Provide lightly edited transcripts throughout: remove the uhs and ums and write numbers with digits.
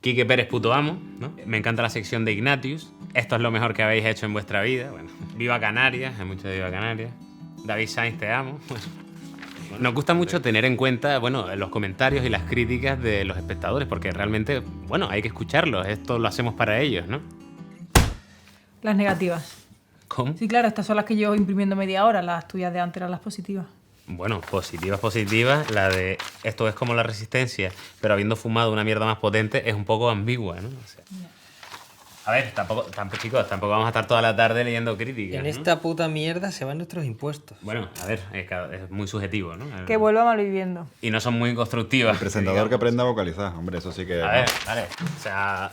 Quique Pérez, puto amo, ¿no? Me encanta la sección de Ignatius. Esto es lo mejor que habéis hecho en vuestra vida. Bueno, viva Canarias, hay mucho de viva Canarias. David Sainz, te amo. Nos gusta mucho tener en cuenta, bueno, los comentarios y las críticas de los espectadores, porque realmente, bueno, hay que escucharlos. Esto lo hacemos para ellos, ¿no? Las negativas. ¿Cómo? Sí, claro, estas son las que llevo imprimiendo media hora. Las tuyas de antes eran las positivas. Bueno, positivas. La de esto es como la Resistencia, pero habiendo fumado una mierda más potente, es un poco ambigua, ¿no? O sea, a ver, chicos, tampoco vamos a estar toda la tarde leyendo críticas, En ¿no? esta puta mierda se van nuestros impuestos. Bueno, a ver, es muy subjetivo, ¿no? Que vuelva malviviendo. Y no son muy constructivas. El presentador que aprenda a vocalizar, hombre, eso sí que... A ver, vale. O sea,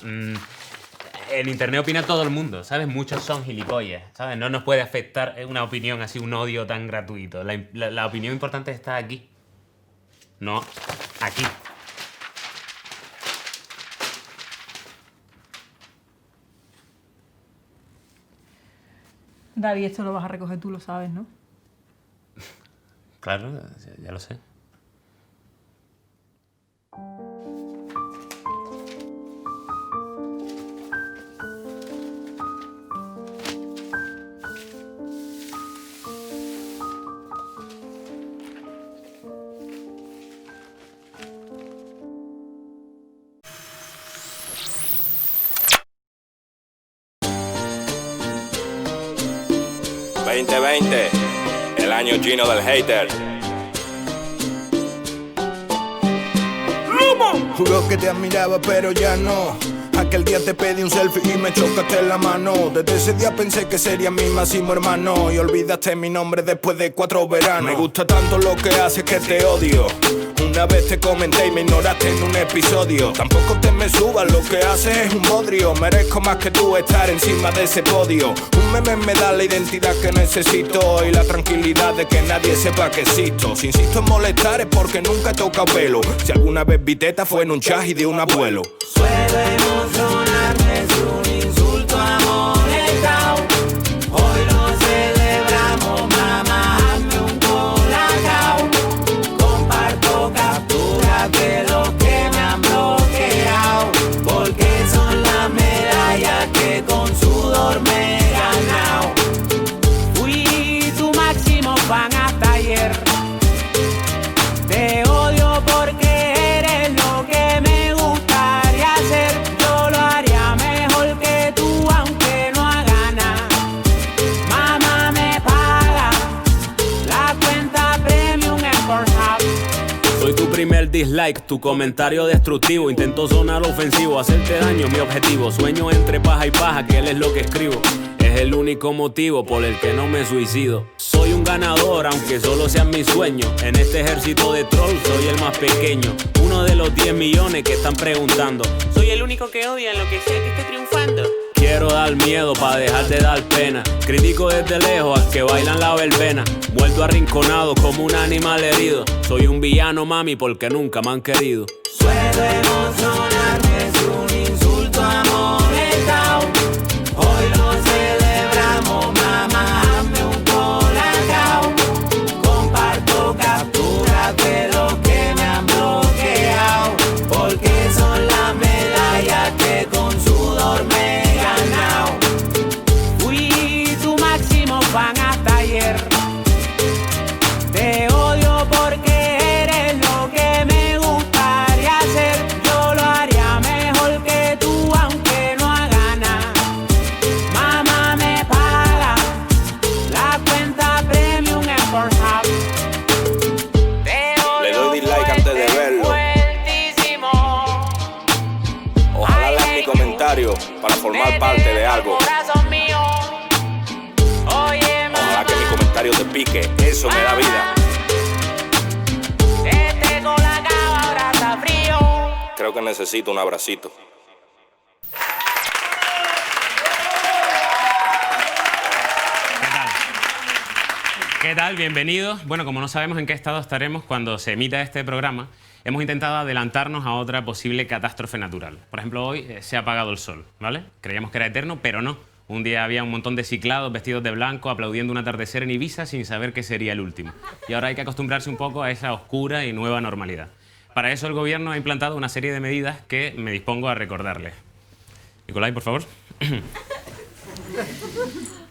en internet opina todo el mundo, ¿sabes? Muchos son gilipollas, ¿sabes? No nos puede afectar una opinión así, un odio tan gratuito. La opinión importante está aquí. No aquí. David, esto lo vas a recoger tú, lo sabes, ¿no? Claro, ya lo sé. ...2020, el año chino del hater. Juro que te admiraba pero ya no. Aquel día te pedí un selfie y me chocaste la mano. Desde ese día pensé que serías mi máximo hermano. Y olvidaste mi nombre después de 4 veranos. Me gusta tanto lo que haces que te odio. Una vez te comenté y me ignoraste en un episodio. Tampoco te me subas, lo que haces es un bodrio. Merezco más que tú estar encima de ese podio. Un meme me da la identidad que necesito y la tranquilidad de que nadie sepa que existo. Si insisto en molestar es porque nunca he tocado pelo. Si alguna vez vi teta fue en un chaji de un abuelo. Suelo emocionarme, es un insulto a molestao. Hoy lo celebramos, mamá, hazme un colacao. Comparto capturas de los que me han bloqueado, porque son las medallas que con sudor me he ganado. Fui tu máximo fan hasta ayer. Te odio porque eres lo que me gustaría hacer. Yo lo haría mejor que tú, aunque no haga nada. Mamá me paga la cuenta premium en Pornhub. Soy tu primer dislike, tu comentario destructivo. Intento sonar ofensivo, hacerte daño mi objetivo. Sueño entre paja y paja, que él es lo que escribo. Es el único motivo por el que no me suicido. Soy un ganador, aunque solo sean mis sueños. En este ejército de trolls soy el más pequeño. Uno de los 10 millones que están preguntando. Soy el único que odia en lo que sea que esté triunfando. Quiero dar miedo pa' dejar de dar pena. Critico desde lejos al que bailan la verbena. Muerto arrinconado como un animal herido. Soy un villano, mami, porque nunca me han querido. Suelo emocionarme, es un insulto a molestao. Hoy lo celebramos, mamá, hazme un colacao. Comparto capturas de los que me han bloqueado, porque son las medallas que con sudor me he ganado. Fui tu máximo fan hasta ayer. Te odio porque eres lo que me gustaría hacer. Yo lo haría mejor que tú, aunque no haga nada. Mamá me paga la cuenta premium en Pornhub. Le doy dislike antes de verlo. Fuertísimo. Ojalá leas mi comentario para formar parte de algo. Corazón mío. Oye, Ojalá que mi comentario te pique, eso me da vida. este colacao ahora está frío. Creo que necesito un abracito. ¿Qué tal? Bienvenidos. Bueno, como no sabemos en qué estado estaremos cuando se emita este programa, hemos intentado adelantarnos a otra posible catástrofe natural. Por ejemplo, hoy se ha apagado el sol, ¿vale? Creíamos que era eterno, pero no. Un día había un montón de ciclados vestidos de blanco aplaudiendo un atardecer en Ibiza sin saber que sería el último. Y ahora hay que acostumbrarse un poco a esa oscura y nueva normalidad. para eso el gobierno ha implantado una serie de medidas que me dispongo a recordarles. Nicolai, por favor.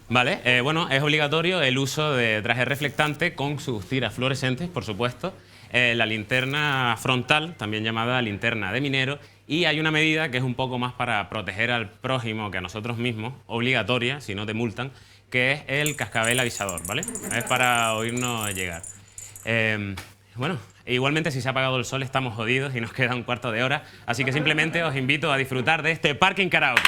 Vale, bueno, es obligatorio el uso de traje reflectante con sus tiras fluorescentes, por supuesto, la linterna frontal, también llamada linterna de minero, y hay una medida que es un poco más para proteger al prójimo que a nosotros mismos, obligatoria, si no te multan, que es el cascabel avisador, ¿vale? Es para oírnos llegar. Bueno, igualmente si se ha apagado el sol estamos jodidos y nos queda un cuarto de hora, así que simplemente os invito a disfrutar de este Parking Karaoke.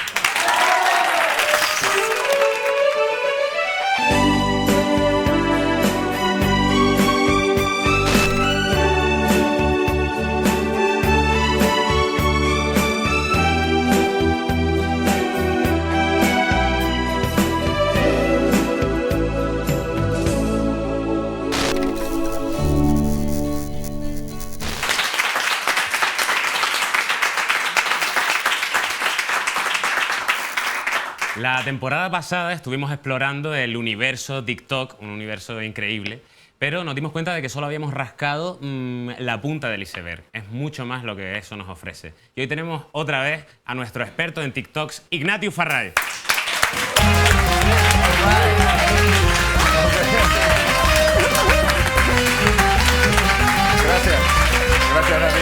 La temporada pasada estuvimos explorando el universo TikTok, un universo increíble, pero nos dimos cuenta de que solo habíamos rascado la punta del iceberg. Es mucho más lo que eso nos ofrece. Y hoy tenemos otra vez a nuestro experto en TikToks, Ignatius Farray. Gracias David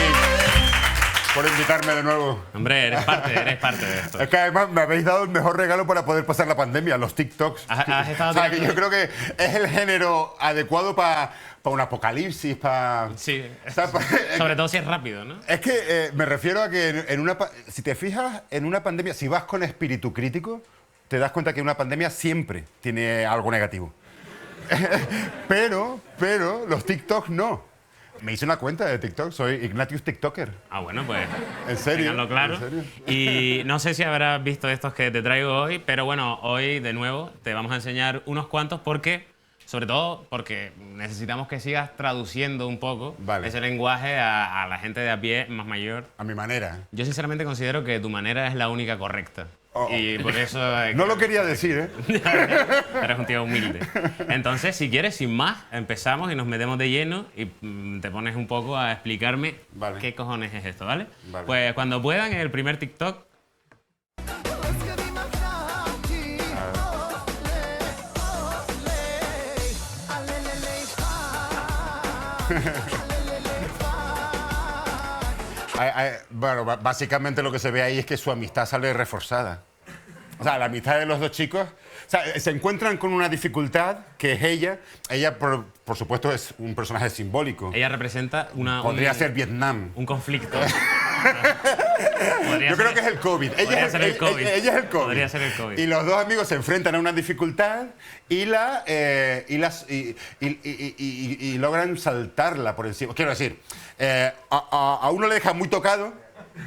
por invitarme de nuevo. Hombre, eres parte de esto. Es que además me habéis dado el mejor regalo para poder pasar la pandemia, los TikToks. Has estado o sea, que yo creo que es el género adecuado para un apocalipsis, para... Sí, o sea, sobre todo si es rápido, ¿no? Es que me refiero a que si te fijas en una pandemia, si vas con espíritu crítico, te das cuenta que una pandemia siempre tiene algo negativo. pero los TikToks no. Me hice una cuenta de TikTok, soy Ignatius TikToker. Ah, bueno, pues... ¿En serio? Ténganlo claro. ¿En serio? Y no sé si habrás visto estos que te traigo hoy, pero bueno, hoy de nuevo te vamos a enseñar unos cuantos porque... Sobre todo porque necesitamos que sigas traduciendo un poco ese lenguaje a la gente de a pie más mayor. A mi manera. Yo sinceramente considero que tu manera es la única correcta. Y por eso... No lo quería decir, ¿eh? Eres un tío humilde. Entonces, si quieres, sin más, empezamos y nos metemos de lleno y te pones un poco a explicarme qué cojones es esto, ¿vale? Pues cuando puedan, en el primer TikTok... Bueno, básicamente lo que se ve ahí es que su amistad sale reforzada. O sea, la amistad de los dos chicos... O sea, se encuentran con una dificultad que es ella. Ella, por supuesto, es un personaje simbólico. Ella representa una... Podría ser Vietnam. Un conflicto. Yo creo que es el COVID. Ella es el COVID. Podría ser el COVID. Y los dos amigos se enfrentan a una dificultad y logran saltarla por encima. Quiero decir, a uno le deja muy tocado,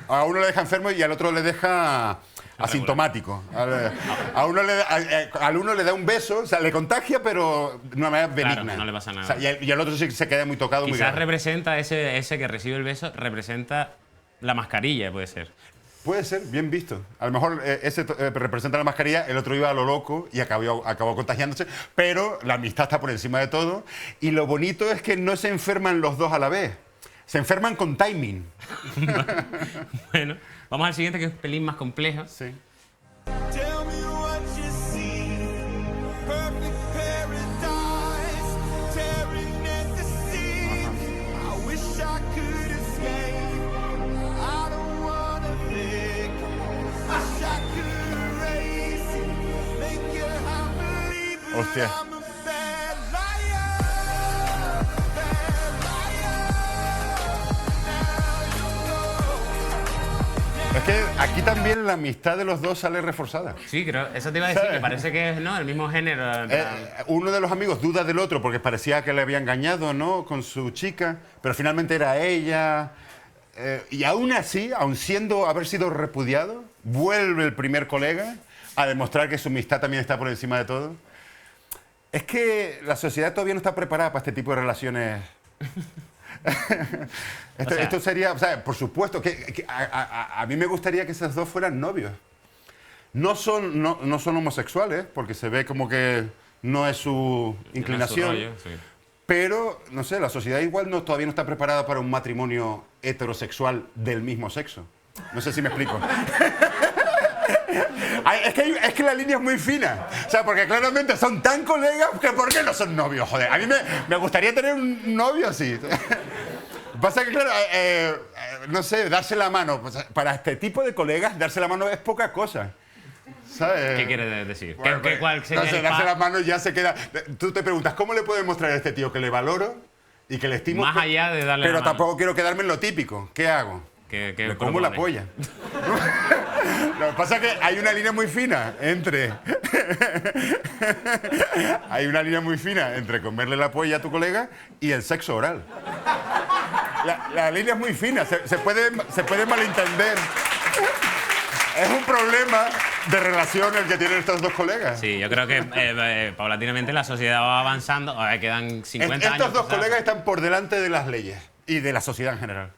a uno le deja enfermo y al otro le deja asintomático. Al uno le da un beso, o sea, le contagia, pero de una manera benigna. Claro, no le pasa nada. O sea, y al otro sí se queda muy tocado, muy grave. Quizás representa ese que recibe el beso, representa la mascarilla, puede ser. Puede ser, bien visto. A lo mejor ese representa la mascarilla, el otro iba a lo loco y acabó contagiándose, pero la amistad está por encima de todo. Y lo bonito es que no se enferman los dos a la vez. Se enferman con timing. Bueno, vamos al siguiente, que es un pelín más complejo. Sí. Hostia. Es que aquí también la amistad de los dos sale reforzada. Sí, creo. Eso te iba a decir, que parece que es, ¿no?, el mismo género. Uno de los amigos duda del otro porque parecía que le había engañado, ¿no?, con su chica, pero finalmente era ella. Y aún así, haber sido repudiado, vuelve el primer colega a demostrar que su amistad también está por encima de todo. Es que la sociedad todavía no está preparada para este tipo de relaciones. Esto sería, o sea, por supuesto, que a mí me gustaría que esos dos fueran novios. No son homosexuales, porque se ve como que no es su inclinación. No es su rollo, sí. pero, no sé, la sociedad igual todavía no está preparada para un matrimonio heterosexual del mismo sexo. No sé si me explico. Es que la línea es muy fina. O sea, porque claramente son tan colegas que ¿por qué no son novios? Joder, a mí me gustaría tener un novio así. Pasa que, claro, no sé, darse la mano. Pues, para este tipo de colegas, darse la mano es poca cosa. ¿Sabes? ¿Qué quieres decir? Bueno, ¿Cuál sería no sé, el darse pa- la mano ya se queda... Tú te preguntas, ¿cómo le puedo demostrar a este tío que le valoro y que le estimo? Más allá de darle Pero la mano. tampoco quiero quedarme en lo típico. ¿Qué hago? ¿Qué Le como la propone? polla. Lo que pasa es que hay una línea muy fina entre... hay una línea muy fina entre comerle la polla a tu colega y el sexo oral. La línea es muy fina, se puede malentender. Es un problema de relación el que tienen estos dos colegas. Sí, yo creo que paulatinamente la sociedad va avanzando. Ahora quedan 50 años. Estos dos quizás. colegas están por delante de las leyes y de la sociedad en general.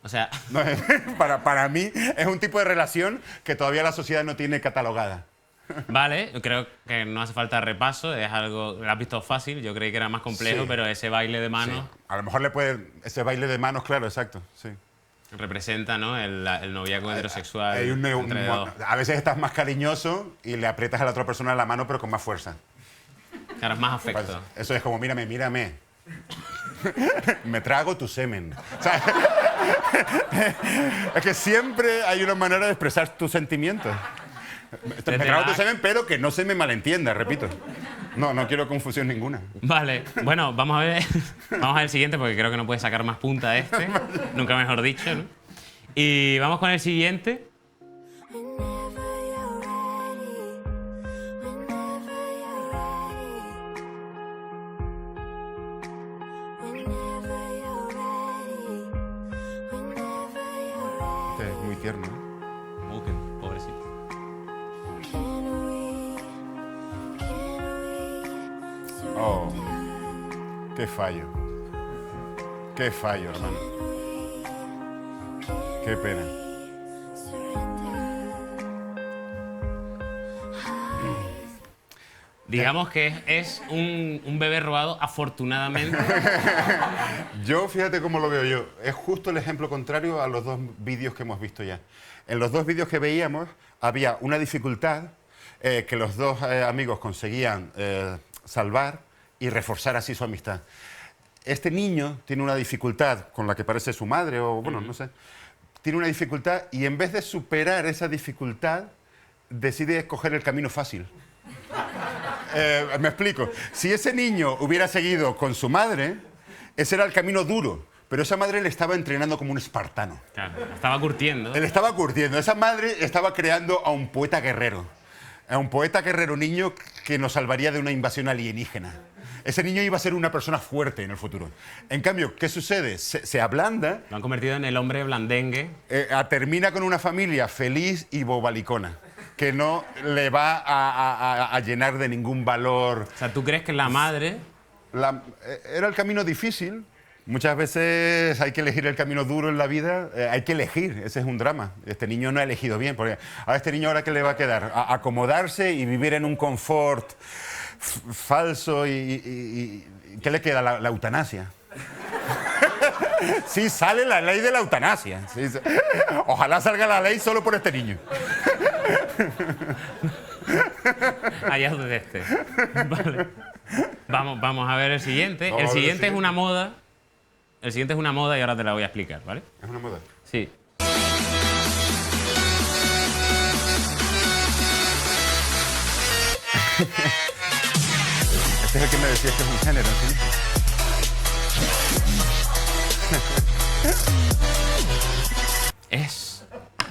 O sea, No, para mí es un tipo de relación que todavía la sociedad no tiene catalogada. vale, creo que no hace falta repaso. Es algo, lo has visto fácil. Yo creí que era más complejo, Sí. pero ese baile de manos A lo mejor le puede... Ese baile de manos, claro, exacto. Sí. representa, ¿no? El noviazgo heterosexual. Hay entre dos. a veces estás más cariñoso y le aprietas a la otra persona la mano, pero con más fuerza. Claro, es más afecto. Eso es como, mírame, mírame. Me trago tu semen. O sea, es que siempre hay una manera de expresar tus sentimientos. Me trago tu semen, pero que no se me malentienda, repito. No quiero confusión ninguna. Vale, bueno, vamos a ver el siguiente porque creo que no puede sacar más punta a este. Nunca mejor dicho, ¿no? Y vamos con el siguiente. Este es muy tierno, ¿eh? Qué pobrecito. Oh, qué fallo. Qué fallo, hermano. Qué pena. Digamos que es un bebé robado, afortunadamente. Yo, fíjate cómo lo veo yo. Es justo el ejemplo contrario a los dos vídeos que hemos visto ya. En los dos vídeos que veíamos había una dificultad que los dos amigos conseguían salvar y reforzar así su amistad. Este niño tiene una dificultad con la que parece su madre, o bueno, no sé. Tiene una dificultad y en vez de superar esa dificultad, decide escoger el camino fácil. Me explico. Si ese niño hubiera seguido con su madre, ese era el camino duro. Pero esa madre le estaba entrenando como un espartano. Claro, estaba curtiendo. Él estaba curtiendo. Esa madre estaba creando a un poeta guerrero. A un poeta guerrero niño que nos salvaría de una invasión alienígena. Ese niño iba a ser una persona fuerte en el futuro. En cambio, ¿qué sucede? Se ablanda, Lo han convertido en el hombre blandengue. termina con una familia feliz y bobalicona, que no le va a llenar de ningún valor. O sea, ¿tú crees que la madre... Era el camino difícil. Muchas veces hay que elegir el camino duro en la vida. Hay que elegir, ese es un drama. Este niño no ha elegido bien, porque a este niño ahora ¿qué le va a quedar? Acomodarse y vivir en un confort falso y ¿qué le queda? La eutanasia. Sí, sale la ley de la eutanasia. Sí, ojalá salga la ley solo por este niño. Allá de este. Vale. Vamos a ver el siguiente. Vamos El a ver el siguiente es siguiente. una moda. El siguiente es una moda y ahora te la voy a explicar, ¿vale? Es una moda. Sí. Este es el que me decías que es un género, ¿sí?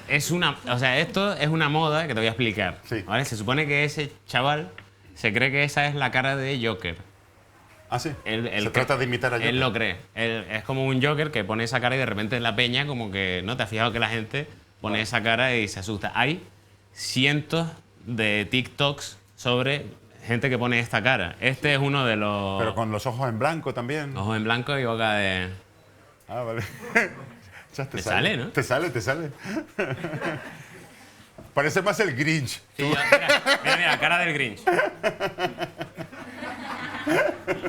Es una... O sea, esto es una moda que te voy a explicar. Sí. ¿Vale? Se supone que ese chaval se cree que esa es la cara de Joker. Ah, sí. Se trata de imitar a Joker. Él lo cree. Es como un Joker que pone esa cara y de repente en la peña como que... ¿No te has fijado que la gente pone esa cara y se asusta? Hay cientos de TikToks sobre gente que pone esta cara. Este es uno de los... Pero con los ojos en blanco también. Ojos en blanco y boca de... Ah, vale. Ya Te sale, ¿no? Te sale. Parece más el Grinch. Sí, mira, cara del Grinch.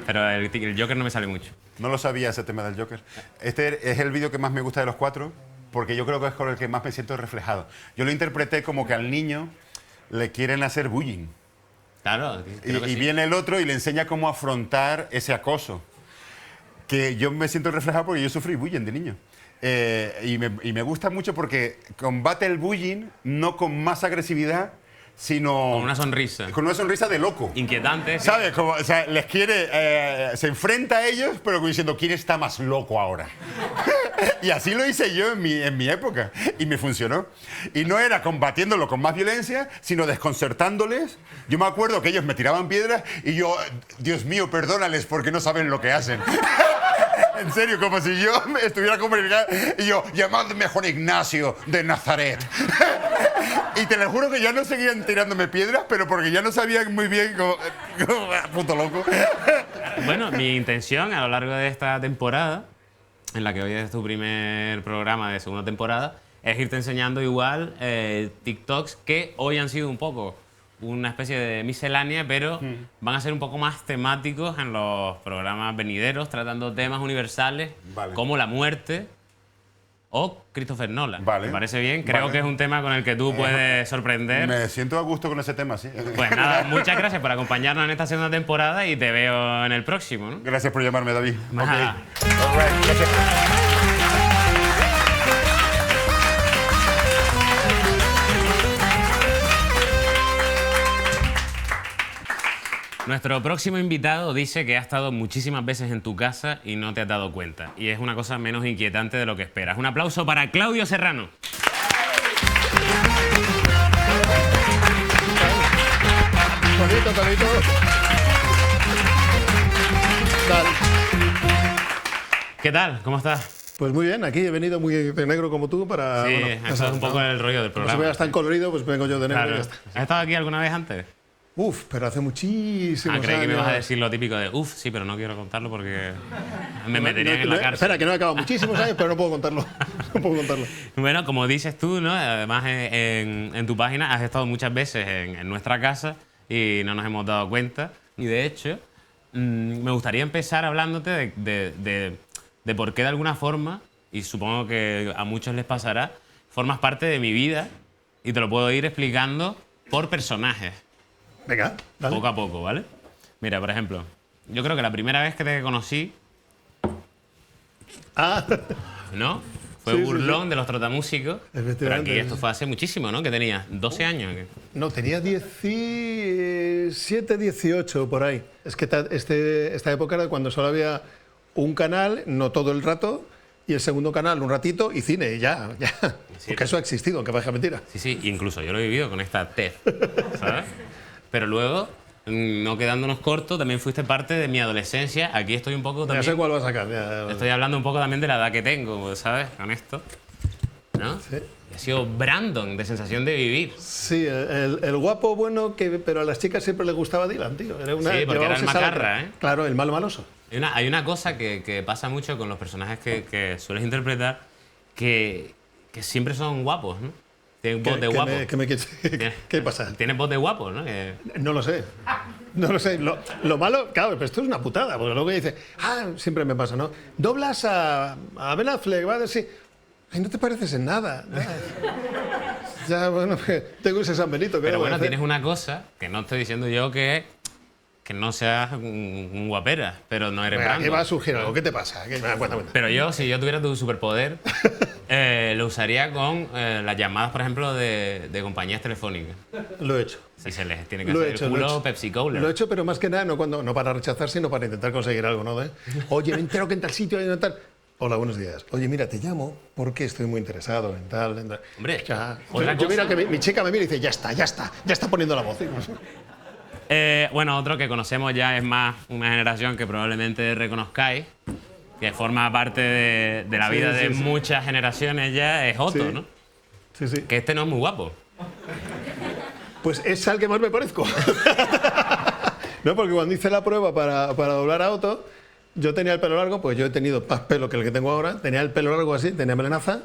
Pero el Joker no me sale mucho. No lo sabía ese tema del Joker. Este es el vídeo que más me gusta de los 4, porque yo creo que es con el que más me siento reflejado. Yo lo interpreté como que al niño le quieren hacer bullying. Claro, creo que Y sí. viene el otro y le enseña cómo afrontar ese acoso. Que yo me siento reflejado porque yo sufrí bullying de niño. Y me gusta mucho porque combate el bullying no con más agresividad, sino... Con una sonrisa. Con una sonrisa de loco. Inquietante. sí. ¿Sabes? Como, o sea, les quiere... se enfrenta a ellos, pero como diciendo, ¿quién está más loco ahora? Y así lo hice yo en mi época. Y me funcionó. Y no era combatiéndolo con más violencia, sino desconcertándoles. Yo me acuerdo que ellos me tiraban piedras y yo, Dios mío, perdónales porque no saben lo que hacen. En serio, como si yo estuviera como y yo, llamadme Juan Ignacio de Nazaret. Y te lo juro que ya no seguían tirándome piedras, pero porque ya no sabían muy bien como puto loco. Bueno, mi intención a lo largo de esta temporada, en la que hoy es tu primer programa de segunda temporada, es irte enseñando igual TikToks que hoy han sido un poco una especie de miscelánea, pero van a ser un poco más temáticos en los programas venideros, tratando temas universales Vale. como la muerte o Christopher Nolan. Vale. ¿Te parece bien? Creo Vale. que es un tema con el que tú puedes sorprender. Me siento a gusto con ese tema, sí. Pues nada, muchas gracias por acompañarnos en esta segunda temporada y te veo en el próximo, ¿no? Gracias por llamarme, David. Nada. Ok. All right, gracias. Nuestro próximo invitado dice que ha estado muchísimas veces en tu casa y no te has dado cuenta. Y es una cosa menos inquietante de lo que esperas. Un aplauso para Claudio Serrano. Tonito. Tal. ¿Qué tal? ¿Cómo estás? Pues muy bien, aquí he venido muy de negro como tú para... Sí, bueno, eso ya es sabes, un poco ¿no? el rollo del Como se programa. vea tan colorido, pues vengo yo de negro Claro. y ya está. ¿Has estado aquí alguna vez antes? Uf, pero hace muchísimos Creí que me ibas a años. decir lo típico de uff, sí, pero no quiero contarlo porque me meterían en la cárcel. Espera, que no he acabado muchísimos años, pero no puedo contarlo. No puedo contarlo. Bueno, como dices tú, ¿no? Además en tu página has estado muchas veces en nuestra casa y no nos hemos dado cuenta. Y de hecho, me gustaría empezar hablándote de por qué de alguna forma, y supongo que a muchos les pasará, formas parte de mi vida y te lo puedo ir explicando por personajes, Venga, dale. poco a poco, ¿vale? Mira, por ejemplo, yo creo que la primera vez que te conocí, Ah, ¿no? Fue Sí, sí, Burlón de los Trotamúsicos. Pero Efectivamente, aquí sí. esto fue hace muchísimo, ¿no? Que tenías 12 años. no, tenía 17, 18 por ahí. Es que esta época era cuando solo había un canal, no todo el rato, y el segundo canal un ratito y cine, y ya. Porque eso ha existido, aunque parezca mentira. Sí, sí, incluso yo lo he vivido con esta TED, ¿sabes? Pero luego, no quedándonos cortos, también fuiste parte de mi adolescencia. Aquí estoy un poco Ya también... sé cuál va a sacar. ya. Estoy hablando un poco también de la edad que tengo, ¿sabes? Con esto, ¿no? Sí. Y ha sido Brandon, de Sensación de Vivir. Sí, el guapo bueno, pero a las chicas siempre les gustaba Dylan, tío. Sí, porque era llevábamos el esa macarra, lacra. ¿eh? Claro, el malo maloso. Hay una cosa que pasa mucho con los personajes que sueles interpretar, que siempre son guapos, ¿no? Tienen voz de guapo. ¿Qué pasa? Tienes voz de guapo, ¿no? No lo sé. No lo sé. Lo malo, claro, pero esto es una putada, porque luego dice, siempre me pasa, ¿no? Doblas a Ben Affleck, va a decir, ay, no te pareces en nada. Ya, bueno, tengo ese San Benito. ¿qué Pero voy a bueno, hacer? tienes una cosa que no estoy diciendo yo que no seas un guapera, pero no eres Venga, Brandon. ¿qué va a surgir algo? ¿Qué te pasa? Cuenta. Pero yo, si yo tuviera tu superpoder, lo usaría con las llamadas, por ejemplo, de compañías telefónicas. Lo he hecho. Si se les tiene que Lo he hacer hecho, el lo he culo hecho. Pepsi Cola. Lo he hecho, pero más que nada no para rechazar, sino para intentar conseguir algo, ¿no? Oye, me entero que en tal sitio hay tal. Hola, buenos días. Oye, mira, te llamo porque estoy muy interesado en tal. Hombre, ya. otra Yo mira cosa- que mi chica me mira y dice, ya está poniendo la voz. Bueno, otro que conocemos ya es más una generación que probablemente reconozcáis, que forma parte de la Sí, vida sí, de sí. muchas generaciones ya, es Otto, Sí. ¿no? Sí, sí. Que este no es muy guapo. Pues es al que más me parezco. No, porque cuando hice la prueba para doblar a Otto, yo tenía el pelo largo, pues yo he tenido más pelo que el que tengo ahora. Tenía el pelo largo así, tenía melenaza.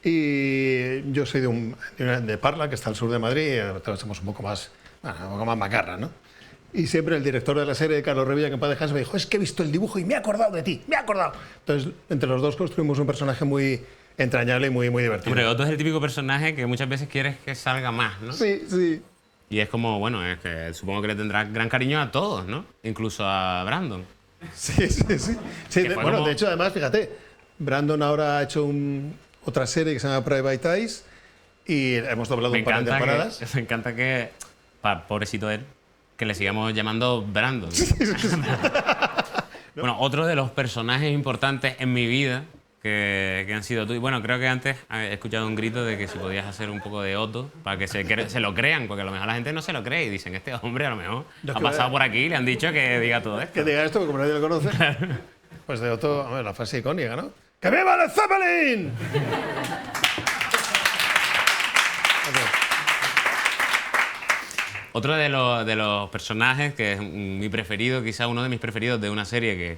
Y yo soy de Parla, que está al sur de Madrid. Somos un poco más macarra, ¿no? Y siempre el director de la serie, Carlos Revilla, que en paz descanse, me dijo, es que he visto el dibujo y me he acordado de ti, me he acordado. Entonces, entre los dos construimos un personaje muy entrañable y muy divertido. Hombre, Otto es el típico personaje que muchas veces quieres que salga más, ¿no? Sí, sí. Y es como, bueno, es que supongo que le tendrá gran cariño a todos, ¿no? Incluso a Brandon. Sí. Que fue Bueno, como- de hecho, además, fíjate, Brandon ahora ha hecho otra serie que se llama Private Eyes y hemos doblado un par de temporadas. Me encanta que, pobrecito él, que le sigamos llamando Brandon. Bueno, otro de los personajes importantes en mi vida que han sido tú. Y bueno, creo que antes he escuchado un grito de que si podías hacer un poco de Otto para que se lo crean, porque a lo mejor la gente no se lo cree y dicen, este hombre a lo mejor Yo ha que pasado vea- por aquí y le han dicho que diga todo esto. Que diga esto, porque como nadie lo conoce. Pues de Otto, a ver, la frase icónica, ¿no? ¡Que viva Led Zeppelin! Otro de los personajes que es mi preferido, quizás uno de mis preferidos de una serie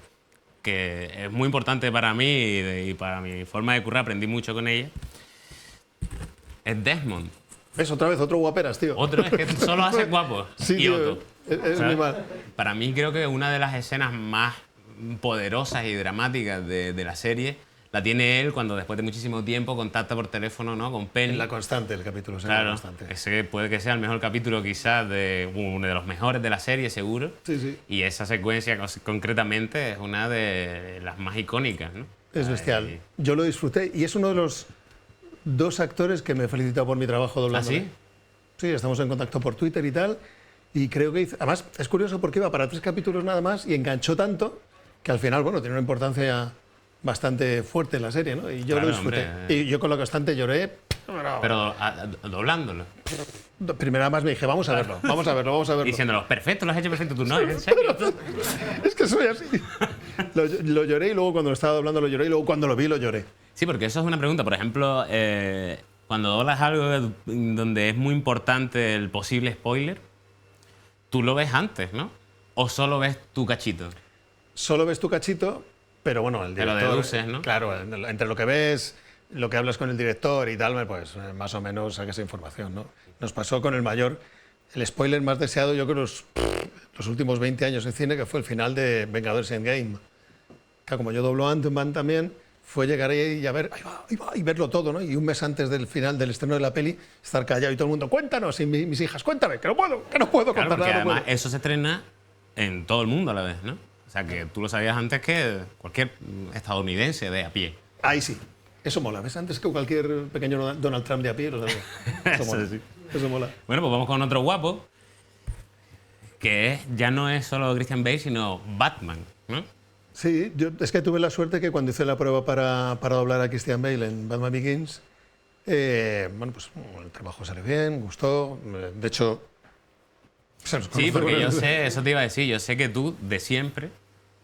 que es muy importante para mí y para mi forma de currar, aprendí mucho con ella, es Desmond. ¿Ves? Otra vez, otro guaperas, tío. Otro es que solo hace guapo. Sí, y tío, Otto. es ¿Sabes? muy mal. Para mí creo que una de las escenas más poderosas y dramáticas de la serie la tiene él cuando después de muchísimo tiempo contacta por teléfono, ¿no? Con Penny. En La Constante, el capítulo, se llama Claro, La Constante. ese puede que sea el mejor capítulo quizás de uno de los mejores de la serie, seguro. Sí. Y esa secuencia concretamente es una de las más icónicas, ¿no? Es bestial. Ahí. Yo lo disfruté y es uno de los dos actores que me he felicitado por mi trabajo doblando. ¿Ah, sí? Sí, estamos en contacto por Twitter y tal. Y creo que además es curioso porque iba para 3 capítulos nada más y enganchó tanto que al final, bueno, tiene una importancia bastante fuerte en la serie, ¿no? Y yo Claro, lo disfruté. hombre. Y yo con La Constante lloré. Pero doblándolo. Primero además me dije, vamos a verlo, vamos a verlo. Diciéndolo, perfecto, lo has hecho perfecto. Tú no, ¿en serio? Es que soy así. Lo lloré y luego cuando lo estaba doblando lo lloré y luego cuando lo vi lo lloré. Sí, porque eso es una pregunta. Por ejemplo, cuando doblas algo donde es muy importante el posible spoiler, tú lo ves antes, ¿no? ¿O solo ves tu cachito? Solo ves tu cachito, pero bueno, el Te lo director... deduces, ¿no? Claro, entre lo que ves, lo que hablas con el director y tal, pues más o menos sacas información, ¿no? Nos pasó con el mayor, el spoiler más deseado, yo creo, los últimos 20 años en cine, que fue el final de Vengadores Endgame. Que como yo doblo Ant-Man también, fue llegar ahí y a ver, ahí va, y verlo todo, ¿no? Y un mes antes del final, del estreno de la peli, estar callado y todo el mundo, cuéntanos, y mis hijas, cuéntame, que no puedo Claro, contar porque nada, no además puedo. eso se estrena en todo el mundo a la vez, ¿no? O sea, que tú lo sabías antes que cualquier estadounidense de a pie. Ahí sí. Eso mola, ¿ves? Antes que cualquier pequeño Donald Trump de a pie, lo sabía. Eso mola. sí. Eso mola. Bueno, pues vamos con otro guapo, que ya no es solo Christian Bale, sino Batman, ¿no? Sí, yo es que tuve la suerte que cuando hice la prueba para doblar a Christian Bale en Batman Begins, bueno, pues el trabajo salió bien, gustó. De hecho, se nos Sí, conoce, porque bueno, yo sé, eso te iba a decir, yo sé que tú de siempre,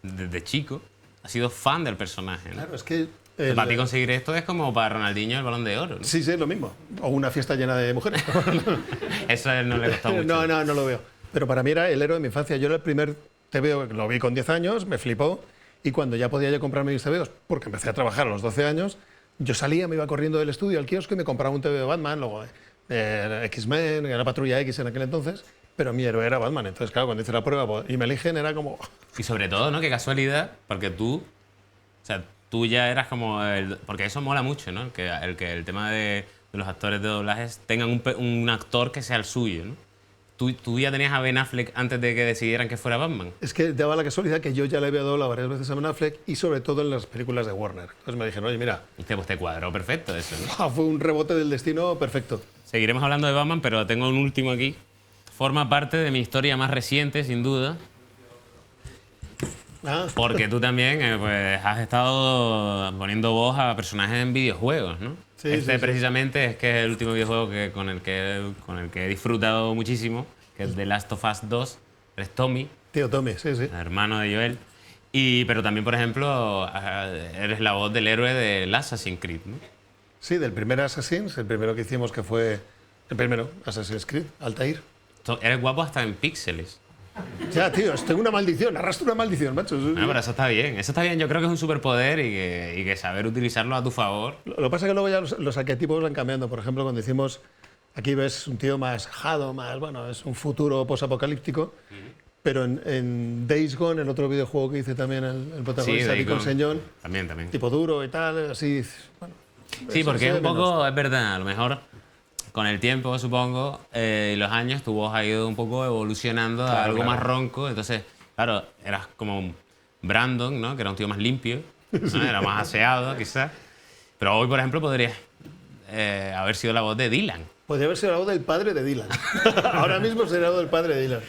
desde chico, has sido fan del personaje, ¿no? Claro, es que... Para ti conseguir esto es como para Ronaldinho el Balón de Oro, ¿no? Sí, lo mismo. O una fiesta llena de mujeres. Eso a él no le costó mucho. No lo veo. Pero para mí era el héroe de mi infancia. Yo era el primer TVO, lo vi con 10 años, me flipó. Y cuando ya podía yo comprarme mis TVOs, porque empecé a trabajar a los 12 años, yo salía, me iba corriendo del estudio al kiosco y me compraba un TVO de Batman, luego X-Men, era Patrulla X en aquel entonces, pero mi héroe era Batman. Entonces, claro, cuando hice la prueba y me eligen, era como... Y sobre todo, ¿no? Qué casualidad, porque tú, o sea, tú ya eras como porque eso mola mucho, ¿no? El tema de los actores de doblajes tengan un actor que sea el suyo, ¿no? Tú ya tenías a Ben Affleck antes de que decidieran que fuera Batman. Es que daba la casualidad que yo ya le había doblado varias veces a Ben Affleck y sobre todo en las películas de Warner. Entonces me dijeron, oye, mira, Pues te cuadró perfecto eso, ¿no? fue un rebote del destino perfecto. Seguiremos hablando de Batman, pero tengo un último aquí. Forma parte de mi historia más reciente, sin duda. Ah, Porque tú también pues, has estado poniendo voz a personajes en videojuegos, ¿no? Sí, sí. Precisamente es que es el último videojuego con el que he disfrutado muchísimo, que es The Last of Us 2. Eres Tommy, Tío Tommy, sí. el hermano de Joel. Pero también, por ejemplo, eres la voz del héroe del Assassin's Creed, ¿no? Sí, del primer Assassin's, el primero que hicimos que fue el primero, Assassin's Creed, Altair. Eres guapo hasta en píxeles. Ya, tío, tengo una maldición, arrastro una maldición, macho. No, pero eso está bien. Eso está bien. Yo creo que es un superpoder y que saber utilizarlo a tu favor. Lo que pasa es que luego ya los arquetipos van cambiando. Por ejemplo, cuando decimos, aquí ves un tío más jado, más, bueno, es un futuro posapocalíptico. pero en Days Gone, el otro videojuego que hice también, el protagonista, Days Deacon Gone. St. John, También. tipo duro y tal, así, bueno. Sí, eso porque se es ve un poco, menos. es verdad, a lo mejor con el tiempo, supongo, y los años, tu voz ha ido un poco evolucionando a algo más ronco. Entonces, claro, eras como un Brandon, ¿no? Que era un tío más limpio, ¿no? Era más aseado, quizás. Pero hoy, por ejemplo, podrías haber sido la voz de Dylan. Podría haber sido la voz del padre de Dylan. Ahora mismo sería la voz del padre de Dylan.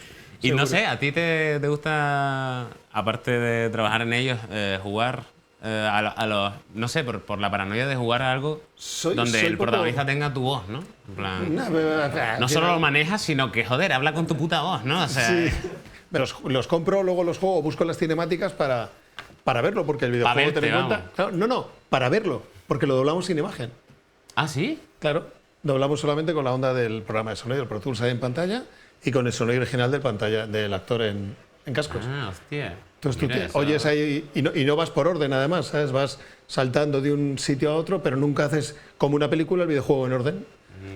Y no seguro. sé, ¿a ti te gusta, aparte de trabajar en ellos, jugar a los... No sé, por la paranoia de jugar a algo donde soy el poco- protagonista tenga tu voz, ¿no? En plan, No, no solo lo manejas, sino que, joder, habla con tu puta voz, ¿no? O sea, Sí. Los compro, luego los juego, busco las cinemáticas para verlo, porque el videojuego, verte, ten en cuenta... vamos. Claro, no, para verlo, porque lo doblamos sin imagen. ¿Ah, sí? Claro, doblamos solamente con la onda del programa de sonido, el Pro Tools ahí en pantalla, y con el sonido original del actor en cascos. Ah, hostia. Entonces tú Mira eso. oyes ahí y no vas por orden, además, ¿sabes? Vas saltando de un sitio a otro, pero nunca haces como una película el videojuego en orden.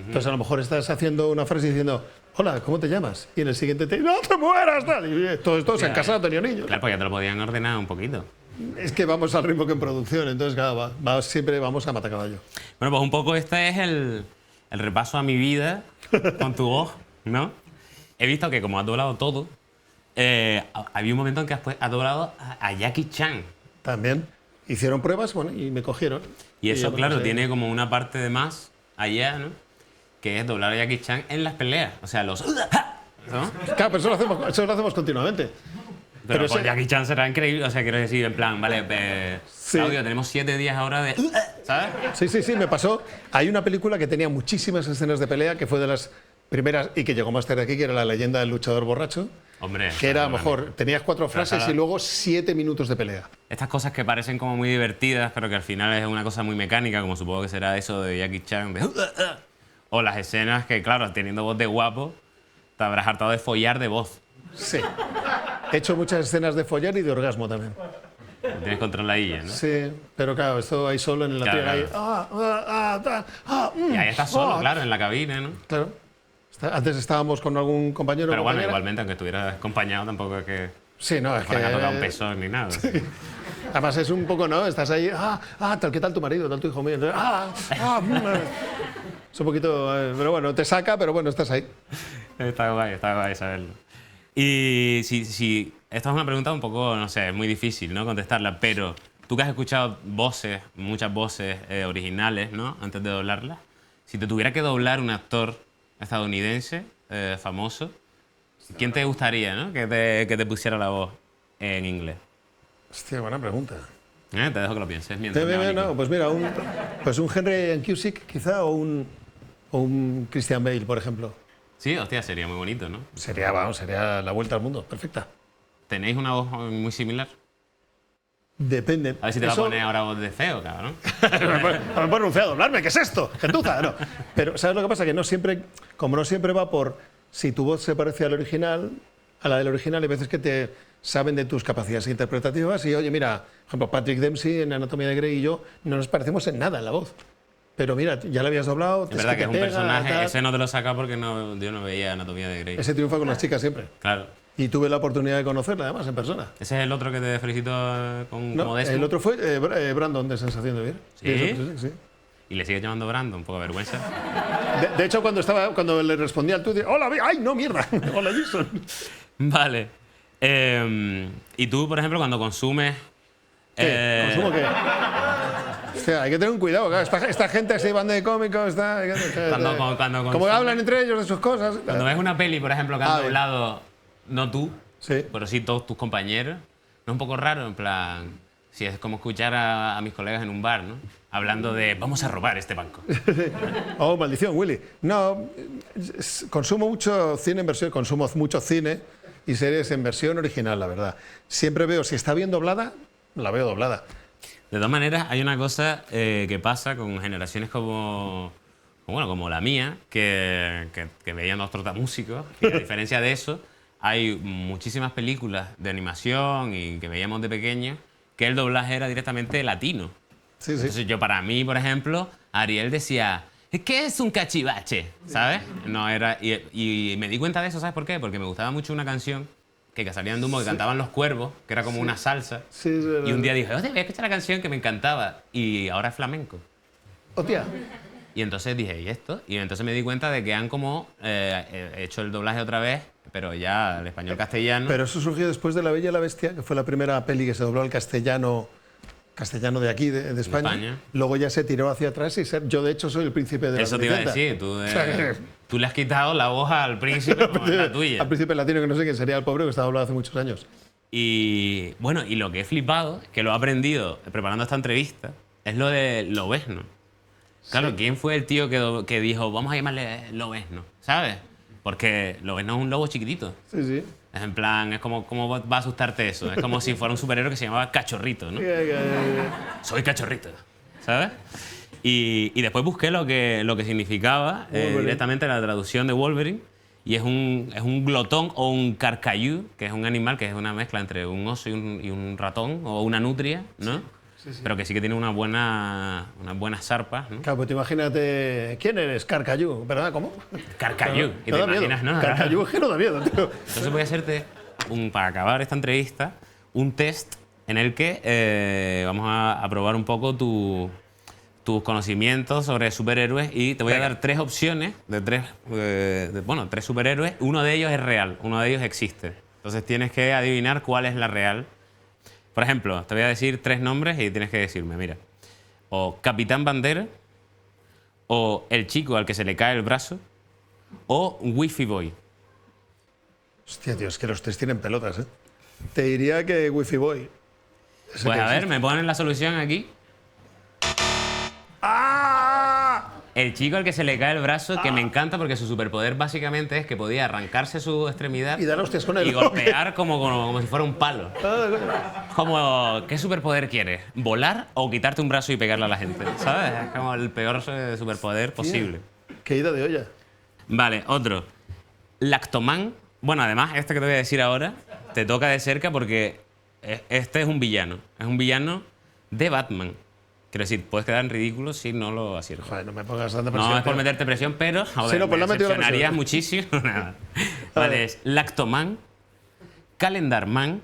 Entonces a lo mejor estás haciendo una frase diciendo, hola, ¿cómo te llamas? Y en el siguiente te ¡no te mueras! Tal. Y todos se han casado, tenían niños. Claro, pues ya te lo podían ordenar un poquito. Es que vamos al ritmo que en producción, entonces claro, siempre vamos a matacaballo. Bueno, pues un poco este es el repaso a mi vida con tu voz, ¿no? He visto que como has doblado todo, había un momento en que has doblado a Jackie Chan. También hicieron pruebas, bueno, y me cogieron. Y eso, yo, claro, pues, tiene como una parte de más allá, ¿no? Que es doblar a Jackie Chan en las peleas. O sea, los... ¿no? Claro, pero eso lo hacemos continuamente. Pero con ese- Jackie Chan será increíble. O sea, quiero decir, en plan, vale, Sí. Claudio, tenemos 7 días ahora de... ¿Sabes? Sí, me pasó. Hay una película que tenía muchísimas escenas de pelea, que fue de las primeras y que llegó más tarde aquí, que era La leyenda del luchador borracho, Hombre. que era a lo bueno, mejor, tenías 4 frases claro. y luego 7 minutos de pelea. Estas cosas que parecen como muy divertidas, pero que al final es una cosa muy mecánica, como supongo que será eso de Jackie Chan. O las escenas que, claro, teniendo voz de guapo, te habrás hartado de follar de voz. Sí. He hecho muchas escenas de follar y de orgasmo también. Tienes controladilla, ¿no? Sí, pero claro, esto ahí solo en la Claro, tierra. claro. Y ahí estás solo, claro, en la cabina, ¿no? Claro. Antes estábamos con algún compañero. Pero bueno, compañera. igualmente, aunque estuvieras acompañado, tampoco es que Sí, no, es que. fueran a tocar un pezón ni nada. Además es un poco, ¿no? Estás ahí, tal, ¿qué tal tu marido? ¿Tal tu hijo mío? Entonces, es un poquito, pero bueno, te saca, pero bueno, estás ahí. Está guay saberlo. Y si esta es una pregunta un poco, no sé, es muy difícil, ¿no? Contestarla, pero tú que has escuchado voces, muchas voces originales, ¿no? Antes de doblarlas, si te tuviera que doblar un actor estadounidense famoso, ¿quién te gustaría, ¿no? Que te pusiera la voz en inglés. Hostia, buena pregunta. Te dejo que lo pienses mientras me abanico. No, pues mira, un Henry Cusick quizá o un Christian Bale, por ejemplo. Sí, hostia, sería muy bonito, ¿no? Sería la vuelta al mundo, perfecta. ¿Tenéis una voz muy similar? Depende. A ver si te va a poner ahora voz de feo, cabrón. Me pone un feo a doblarme, ¿qué es esto? Gentuza, no. Pero ¿sabes lo que pasa? Que no siempre, como no siempre va por si tu voz se parece a la del original, hay veces que te saben de tus capacidades interpretativas y, oye, mira, por ejemplo, Patrick Dempsey en Anatomía de Grey y yo no nos parecemos en nada en la voz. Pero mira, ya lo habías doblado, Es verdad que es un personaje, tal. ese no te lo saca porque yo no veía Anatomía de Grey. Ese triunfa con las chicas siempre. Claro. Y tuve la oportunidad de conocerla, además, en persona. Ese es el otro que te felicito No, como décimo. el otro fue Brandon de Sensación de Vivir. ¿Sí? Sí. Y le sigue llamando Brandon, un poco de vergüenza. De hecho, cuando le respondía al tuit, hola, ¡ay, no, mierda! Hola, Jason. Vale. Y tú, por ejemplo, cuando consumes... ¿Qué? ¿Consumo qué? Hostia, hay que tener un cuidado, claro. Esta gente así, banda de cómicos, Cuando como consumes- hablan entre ellos de sus cosas. Cuando ves una peli, por ejemplo, que han Ah, bien. doblado, no tú, Sí. pero sí todos tus compañeros, ¿no es un poco raro? En plan, si es como escuchar a mis colegas en un bar, ¿no? Hablando de, vamos a robar este banco. Oh, maldición, Willy. No, consumo mucho cine en versión, consumo mucho cine y series en versión original, la verdad. Siempre veo, si está bien doblada, la veo doblada. De todas maneras, hay una cosa que pasa con generaciones como la mía, que veían los trotamúsicos, y a diferencia de eso, hay muchísimas películas de animación y que veíamos de pequeños que el doblaje era directamente latino. Sí, sí. Entonces yo, para mí, por ejemplo, Ariel decía, ¿qué es un cachivache? ¿Sabes? No era, y me di cuenta de eso, ¿sabes por qué? Porque me gustaba mucho una canción que salían de Dumbo, que cantaban Los Cuervos, que era como una salsa. Sí, es verdad. Y un día dije, hostia, voy a escuchar la canción que me encantaba. Y ahora es flamenco. Hostia. Y entonces dije, ¿y esto? Y entonces me di cuenta de que han como hecho el doblaje otra vez, pero ya el español castellano. Pero eso surgió después de La Bella y la Bestia, que fue la primera peli que se dobló al castellano de aquí, de España. España. Luego ya se tiró hacia atrás y yo de hecho soy el príncipe de la Eso te iba a Cenicienta. decir, tú, O sea, que- tú le has quitado la voz al príncipe como la tuya. Al príncipe latino, que no sé quién sería el pobre, que estaba doblado hace muchos años. Y bueno, y lo que he flipado, que lo he aprendido preparando esta entrevista, es lo de Lobezno. Claro, ¿quién fue el tío que dijo, vamos a llamarle Lobezno? ¿Sabes? Porque Lobezno es un lobo chiquitito. Sí, sí. Es en plan, es como, ¿cómo va a asustarte eso? Es como si fuera un superhéroe que se llamaba Cachorrito, ¿no? Soy Cachorrito, ¿sabes? Y después busqué lo que significaba directamente la traducción de Wolverine. Y es un glotón o un carcayú, que es un animal que es una mezcla entre un oso y un ratón o una nutria, ¿no? Sí, sí. Pero que sí que tiene unas buenas zarpas, ¿no? Claro, pues te imagínate, ¿quién eres? Carcayú, ¿verdad? ¿Cómo? Carcayú. Y No te da miedo. imaginas, ¿no? Carcayú es que no da miedo, tío. Entonces voy a hacerte, para acabar esta entrevista, un test en el que vamos a probar un poco tus conocimientos sobre superhéroes y te voy a dar 3 opciones de 3 superhéroes. Uno de ellos es real, uno de ellos existe. Entonces tienes que adivinar cuál es la real. Por ejemplo, te voy a decir 3 nombres y tienes que decirme, mira, o Capitán Bandera, o el chico al que se le cae el brazo, o Wi-Fi Boy. Hostia, tío, es que los 3 tienen pelotas, ¿eh? Te diría que Wi-Fi Boy. Ese Pues que a ver, existe. me ponen la solución aquí. ¡Ah! El chico al que se le cae el brazo, que me encanta porque su superpoder básicamente es que podía arrancarse su extremidad Y dar hostias con él. y golpear como si fuera un palo. Ah, coño. Como, ¿qué superpoder quieres? ¿Volar o quitarte un brazo y pegarle a la gente? ¿Sabes? Es como el peor superpoder posible. Qué ida de olla. Vale, otro. Lactoman. Bueno, además, este que te voy a decir ahora, te toca de cerca porque este es un villano. Es un villano de Batman. Quiero decir, puedes quedar en ridículo si no lo aciertas. Joder, no me pongas tanta presión. No es por tío. meterte presión, pero joder, Sí, no, pues me le ha metido la decepcionarías presión. muchísimo. Nada. Vale, es Lactoman, Calendarman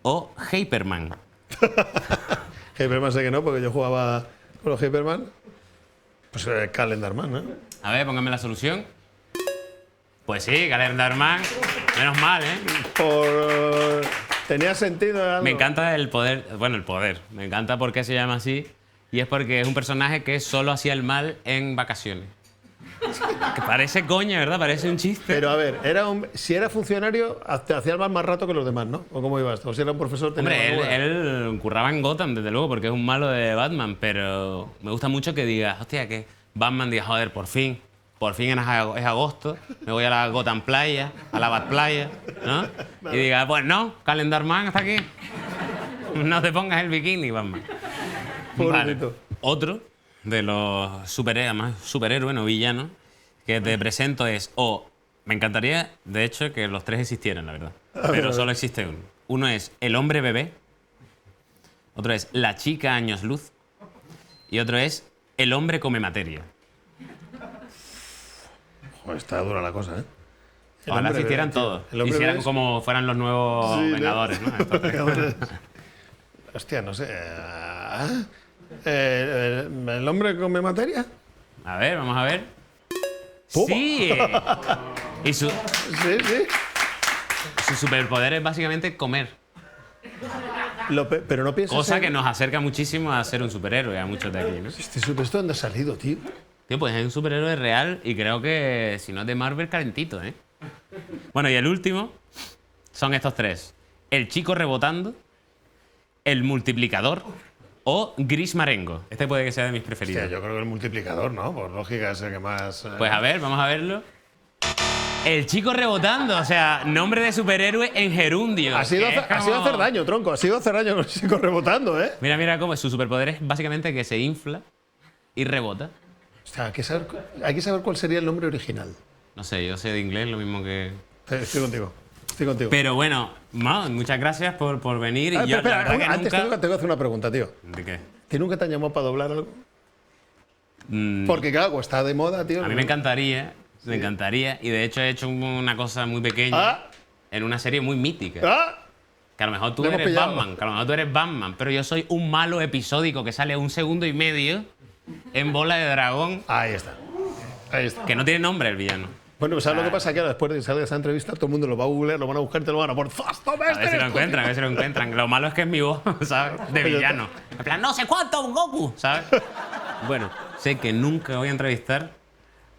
o Hyperman. Hyperman sé que no, porque yo jugaba con los Hyperman. Pues Calendarman, ¿no? A ver, póngame la solución. Pues sí, Calendarman. Menos mal, ¿eh? Tenía sentido. algo. Me encanta el poder. Bueno, el poder. Me encanta por qué se llama así. Y es porque es un personaje que solo hacía el mal en vacaciones. Que parece coña, ¿verdad? Parece un chiste. Pero a ver, si era funcionario, te hacía el mal más rato que los demás, ¿no? ¿O cómo ibas? O si era un profesor, tenía Hombre, más buena. él curraba en Gotham, desde luego, porque es un malo de Batman, pero me gusta mucho que diga, hostia, que Batman diga, joder, por fin es agosto, me voy a la Gotham Playa, a la Bat Playa, ¿no? Y diga, pues no, Calendarman está aquí. No te pongas el bikini, Batman. Pobrecito. Otro de los superhéroes, no villanos, que te presento es, me encantaría, de hecho, que los 3 existieran, la verdad, pero solo existe uno. Uno es el hombre bebé, otro es la chica años luz y otro es el hombre come materia. Joder, está dura la cosa, ¿eh? El Ojalá hombre existieran bebé, tío. todos, El hombre hicieran bebé es- como fueran los nuevos Sí, ¿no? Vengadores, ¿no? Estos tres. Hostia, no sé. ¿El hombre come materia? A ver, vamos a ver. ¡Toma! ¡Sí! Y su Sí, sí. superpoder es básicamente comer. Pero no piensas. Cosa en- que nos acerca muchísimo a ser un superhéroe a muchos de aquí, ¿no? ¿Esto dónde ha salido, tío? Tío, pues es un superhéroe real y creo que si no es de Marvel, calentito, ¿eh? Bueno, y el último son estos 3. El chico rebotando, el multiplicador o Gris Marengo. Este puede que sea de mis preferidos. Hostia, yo creo que el multiplicador, ¿no? Por lógica es el que más. Pues a ver, vamos a verlo. El chico rebotando, o sea, nombre de superhéroe en gerundio. Ha sido que es como- hacer daño, tronco. Ha sido hacer daño con el chico rebotando, ¿eh? Mira cómo su superpoder es básicamente que se infla y rebota. O sea, hay que saber cuál sería el nombre original. No sé, yo sé de inglés lo mismo que... Estoy contigo. Estoy contigo. Pero bueno, muchas gracias por venir. Y yo, espera, la verdad que antes nunca... tengo que hacer una pregunta, tío. ¿De qué? ¿Que nunca te han llamado para doblar algo? Mm, Porque, claro, está de moda, tío. a mí me encantaría, y de hecho he hecho una cosa muy pequeña. Ah, en una serie muy mítica. ¡Ah! Que a lo mejor tú Lo hemos eres pillado. Batman, que a lo mejor tú eres Batman, pero yo soy un malo episódico que sale 1 segundo y medio en Bola de Dragón, Ahí está. Ahí está. que no tiene nombre el villano. Bueno, ¿sabes lo que pasa? Que ahora, después de que salga esa entrevista, todo el mundo lo va a googlear, lo van a buscar y te lo van a poner. ¡Zas! ¡Toma A este! ver si lo esto, encuentran, a ver si lo encuentran. Lo malo es que es mi voz, ¿sabes? De villano. En plan, no sé cuánto, Goku, ¿sabes? Bueno, sé que nunca voy a entrevistar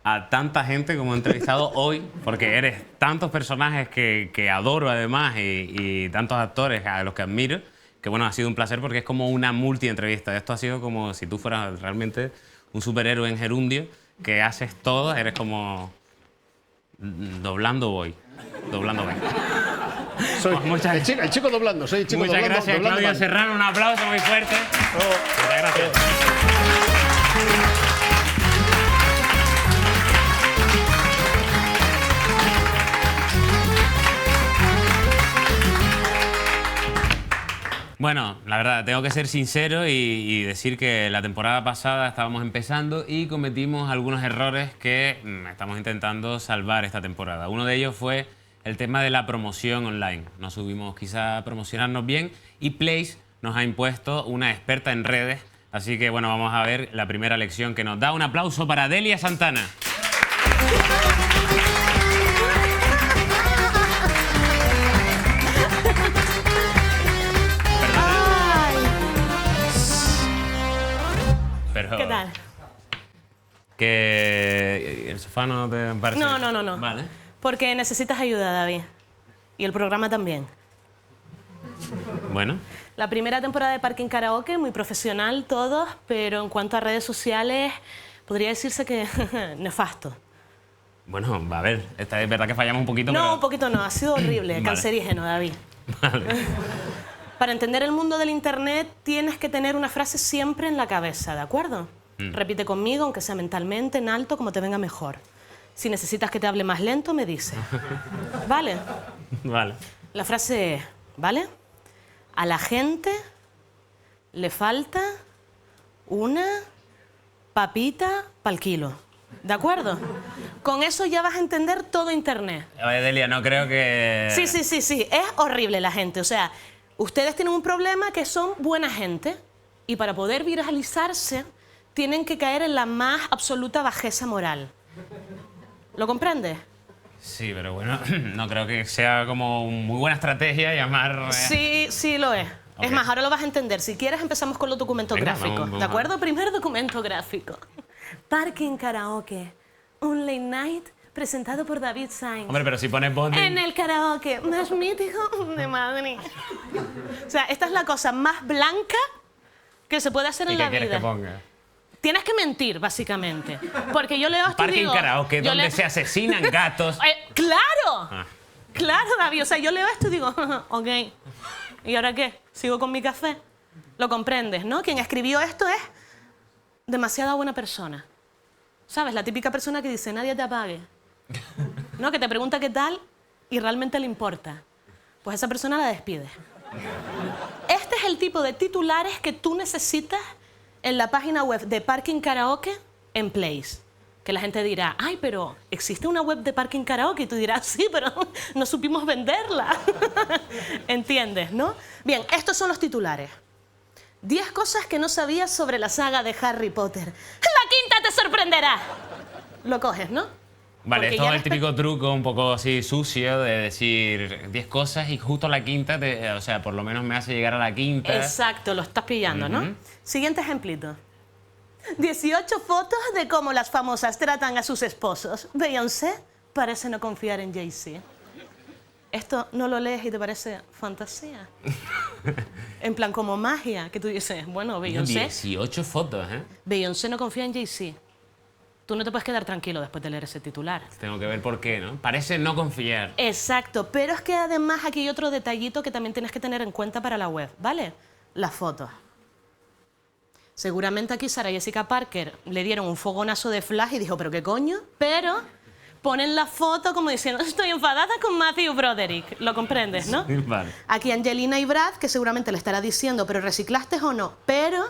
a tanta gente como he entrevistado hoy, porque eres tantos personajes que adoro además y tantos actores a los que admiro, que bueno, ha sido un placer porque es como una multi-entrevista. Esto ha sido como si tú fueras realmente un superhéroe en gerundio, que haces todo, eres como... Doblando voy. Soy Muchas- el chico doblando, soy el chico Muchas doblando. gracias, doblando Claudio mal. Serrano. Un aplauso muy fuerte. Muchas gracias. Bueno, la verdad, tengo que ser sincero y decir que la temporada pasada estábamos empezando y cometimos algunos errores que estamos intentando salvar esta temporada. Uno de ellos fue el tema de la promoción online. No subimos quizá a promocionarnos bien y Place nos ha impuesto una experta en redes. Así que bueno, vamos a ver la primera lección que nos da. Un aplauso para Delia Santana. Pero, ¿Qué tal? ¿Que el sofá no te parece? No. Vale. Porque necesitas ayuda, David. Y el programa también. Bueno, La primera temporada de Parking Karaoke, muy profesional todos, pero en cuanto a redes sociales, podría decirse que nefasto. bueno, a ver, esta es verdad que fallamos un poquito, No, pero... un poquito no, ha sido horrible, Vale. cancerígeno, David. Vale. Para entender el mundo del Internet tienes que tener una frase siempre en la cabeza, ¿de acuerdo? Repite conmigo, aunque sea mentalmente, en alto, como te venga mejor. Si necesitas que te hable más lento, me dices. ¿Vale? Vale. La frase es, ¿vale? A la gente le falta una papita pa'l kilo. ¿De acuerdo? Con eso ya vas a entender todo Internet. A ver, Delia, no creo que... Sí. Es horrible la gente. O sea, ustedes tienen un problema que son buena gente y para poder viralizarse tienen que caer en la más absoluta bajeza moral. ¿Lo comprendes? Sí, pero bueno, no creo que sea como muy buena estrategia llamar... Sí lo es. Ok. Es más, ahora lo vas a entender. Si quieres, empezamos con los documentos Venga, gráficos. vamos ¿De a- acuerdo? Primer documento gráfico. Parking Karaoke. Un late night presentado por David Sainz. Hombre, pero si pones voz de... En el karaoke más mítico de Madrid. O sea, esta es la cosa más blanca que se puede hacer ¿Y en qué la quieres vida. que ponga? Tienes que mentir, básicamente. Porque yo leo esto y Parking digo... karaoke, yo donde leo- se asesinan gatos. ¡Claro! Ah. Claro, David. O sea, yo leo esto y digo, ok. ¿Y ahora qué? ¿Sigo con mi café? Lo comprendes, ¿no? Quien escribió esto es demasiada buena persona. ¿Sabes? La típica persona que dice, nadie te apague. ¿No? Que te pregunta qué tal y realmente le importa. Pues esa persona la despides. Este es el tipo de titulares que tú necesitas en la página web de Parking Karaoke en Place. Que la gente dirá, ay, pero ¿existe una web de Parking Karaoke? Y tú dirás, sí, pero no supimos venderla. ¿Entiendes, no? Bien, estos son los titulares. 10 cosas que no sabías sobre la saga de Harry Potter. ¡La quinta te sorprenderá! Lo coges, ¿no? Vale, Porque esto ya es el después- típico truco un poco así sucio de decir 10 cosas y justo la quinta, o sea, por lo menos me hace llegar a la quinta. Exacto, lo estás pillando, ¿no? Siguiente ejemplito. 18 fotos de cómo las famosas tratan a sus esposos. Beyoncé parece no confiar en Jay-Z. Esto no lo lees y te parece fantasía. En plan, como magia, que tú dices, bueno, Beyoncé, 18 fotos, ¿eh? Beyoncé no confía en Jay-Z. Tú no te puedes quedar tranquilo después de leer ese titular. Tengo que ver por qué, ¿no? Parece no confiar. Exacto, pero es que además aquí hay otro detallito que también tienes que tener en cuenta para la web, ¿vale? Las fotos. Seguramente aquí Sarah Jessica Parker le dieron un fogonazo de flash y dijo, ¿pero qué coño? Pero ponen la foto como diciendo, estoy enfadada con Matthew Broderick. ¿Lo comprendes, no? Vale. Aquí Angelina y Brad, que seguramente le estará diciendo, ¿pero reciclaste o no? Pero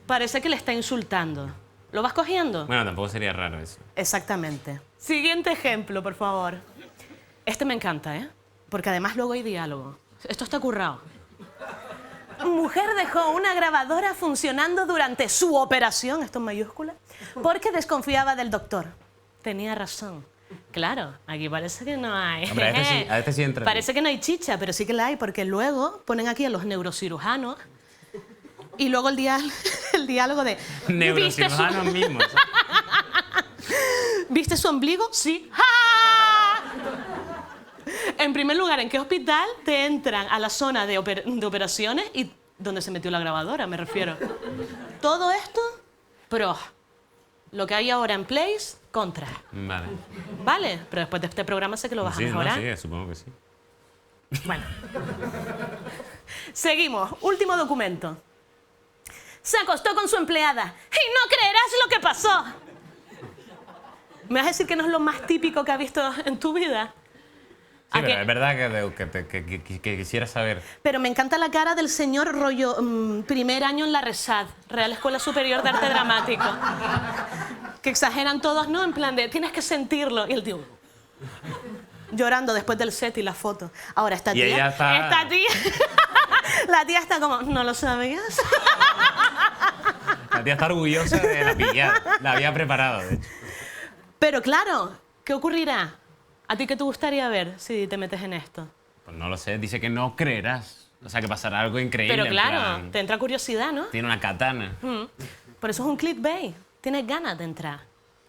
parece que le está insultando. ¿Lo vas cogiendo? Bueno, tampoco sería raro eso. Exactamente. Siguiente ejemplo, por favor. Este me encanta, ¿eh? porque además luego hay diálogo. Esto está currado. Mujer dejó una grabadora funcionando durante su operación, esto en mayúscula, porque desconfiaba del doctor. Tenía razón. Claro, aquí parece que no hay. Hombre, a este sí entra. Parece que no hay chicha, pero sí que la hay, porque luego ponen aquí a los neurocirujanos y luego el diálogo de... Neurocirujanos mismos. ¿Viste su ombligo? Sí. ¡Ja! En primer lugar, ¿en qué hospital te entran a la zona de operaciones y donde se metió la grabadora, me refiero? Todo esto, pro. Lo que hay ahora en Place, contra. Vale. Vale, pero después de este programa sé que lo vas a mejorar. Sí, supongo que sí. Bueno. Seguimos. Último documento. Se acostó con su empleada y no creerás lo que pasó. ¿Me vas a decir que no es lo más típico que has visto en tu vida? Sí, pero es verdad que quisiera saber. Pero me encanta la cara del señor rollo primer año en la RESAD, Real Escuela Superior de Arte Dramático. Que exageran todos, ¿no? En plan de, tienes que sentirlo. Y el tío llorando después del set y la foto. Ahora, esta tía... ella está... Esta tía... La tía está como, ¿no lo sabías? La tía está orgullosa de la pillada. La había preparado, de hecho. Pero claro, ¿qué ocurrirá? ¿A ti qué te gustaría ver si te metes en esto? Pues no lo sé, dice que no creerás. O sea, que pasará algo increíble. Pero claro, en plan, te entra curiosidad, ¿no? tiene una katana. Por eso es un clickbait. Tienes ganas de entrar.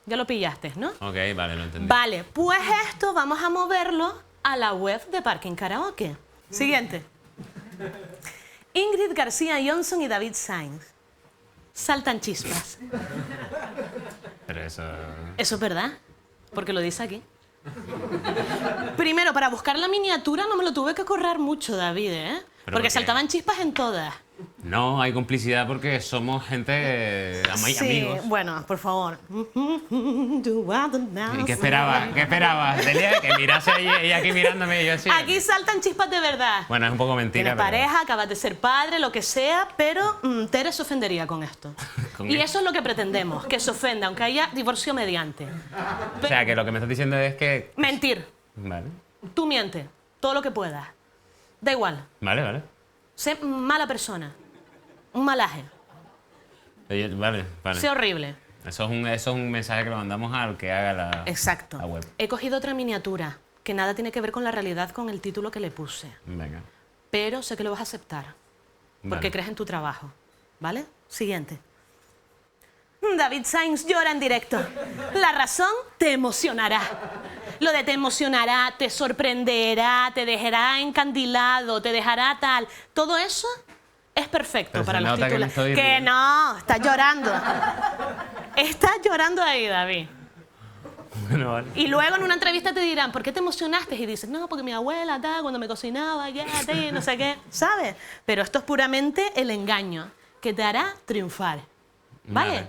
Ya lo pillaste, ¿no? Ok, vale, lo entendí. Vale, pues esto vamos a moverlo a la web de Parking Karaoke. Siguiente. Ingrid García Johnson y David Sainz. Saltan chispas. Pero eso... Eso es verdad, porque lo dice aquí. Primero, para buscar la miniatura no me lo tuve que correr mucho, David, ¿eh? ¿Por Porque qué? saltaban chispas en todas. No, hay complicidad porque somos gente... Sí, amigos. bueno, por favor. ¿Y qué esperabas? ¿Qué esperabas? Delia, que mirase ella aquí mirándome y yo así. Aquí saltan chispas de verdad. Bueno, es un poco mentira, Tienes pero... pareja, acabas de ser padre, lo que sea, pero Tere se ofendería con esto. ¿Con Y qué? eso es lo que pretendemos, que se ofenda, aunque haya divorcio mediante. O sea, que lo que me estás diciendo es que... Mentir. Vale, Tú mientes, todo lo que puedas. Da igual. vale. Sé mala persona. Un malaje. Oye, vale. Sé horrible. Eso es un mensaje que lo mandamos al que haga la, Exacto. la web. He cogido otra miniatura, que nada tiene que ver con la realidad con el título que le puse. Venga. Pero sé que lo vas a aceptar. Porque Vale. crees en tu trabajo. ¿Vale? Siguiente. David Sainz llora en directo. La razón te emocionará. Lo de te emocionará, te sorprenderá, te dejará encandilado, te dejará tal. Todo eso es perfecto Pero para se los nota que me títulos. estoy Que riendo. no, estás llorando. Estás llorando ahí, David. Bueno, vale. Y luego en una entrevista te dirán, ¿por qué te emocionaste? Y dices, no, porque mi abuela, tal, cuando me cocinaba, ya, tal, no sé qué, ¿sabes? Pero esto es puramente el engaño que te hará triunfar. ¿Vale?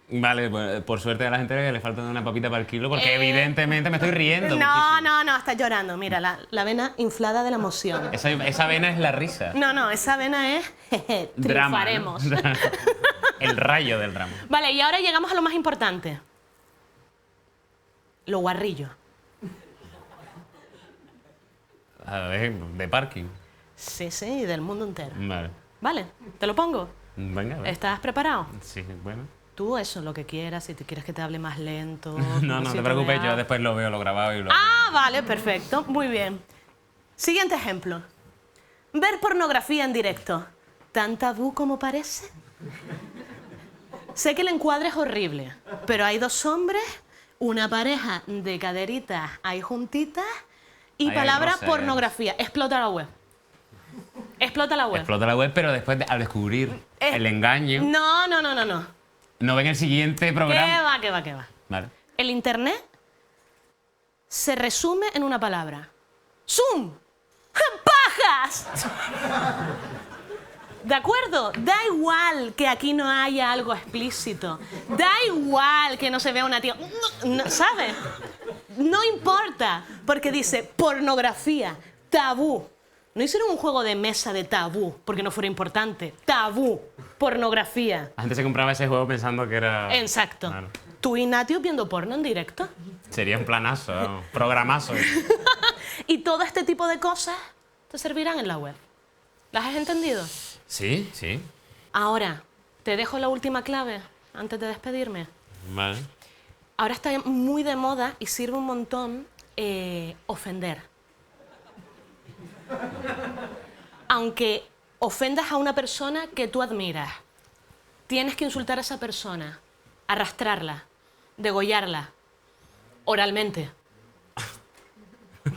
Vale, pues, por suerte a la gente que le falta una papita para el kilo, porque evidentemente me estoy riendo. No, muchísimo. no, estás llorando. Mira, la vena inflada de la emoción. Esa vena es la risa. No, esa vena es jeje, Drama, triunfaremos. ¿no? El rayo del drama. Vale, y ahora llegamos a lo más importante. Lo guarrillo. A ver, de parking. Sí, y del mundo entero. Vale. Vale, ¿te lo pongo? Venga, a ver. ¿Estás preparado? Sí, bueno. Tú eso, lo que quieras, si te quieres que te hable más lento. No te preocupes, yo después lo veo, lo grabado y lo... Ah, vale, perfecto. Muy bien. Siguiente ejemplo. Ver pornografía en directo. ¿Tan tabú como parece? Sé que el encuadre es horrible, pero hay dos hombres, una pareja de caderitas ahí juntitas y Ahí hay palabra roces. pornografía. Explota la web. Explota la web. Explota la web, pero después, al descubrir el engaño, No. no ven el siguiente programa. ¿Qué va? Vale. El Internet se resume en una palabra. ¡Zoom! ¡Pajas! ¿De acuerdo? Da igual que aquí no haya algo explícito. Da igual que no se vea una tía... ¿Sabes? No importa, porque dice pornografía, tabú. No hicieron un juego de mesa de tabú, porque no fuera importante. Tabú, pornografía. La gente se compraba ese juego pensando que era... Exacto. Claro. ¿Tú y Natius viendo porno en directo? Sería un planazo, programazo. Y todo este tipo de cosas te servirán en la web. ¿Las has entendido? Sí, sí. Ahora, te dejo la última clave antes de despedirme. Vale. Ahora está muy de moda y sirve un montón ofender. Aunque ofendas a una persona que tú admiras, tienes que insultar a esa persona, arrastrarla, degollarla, oralmente.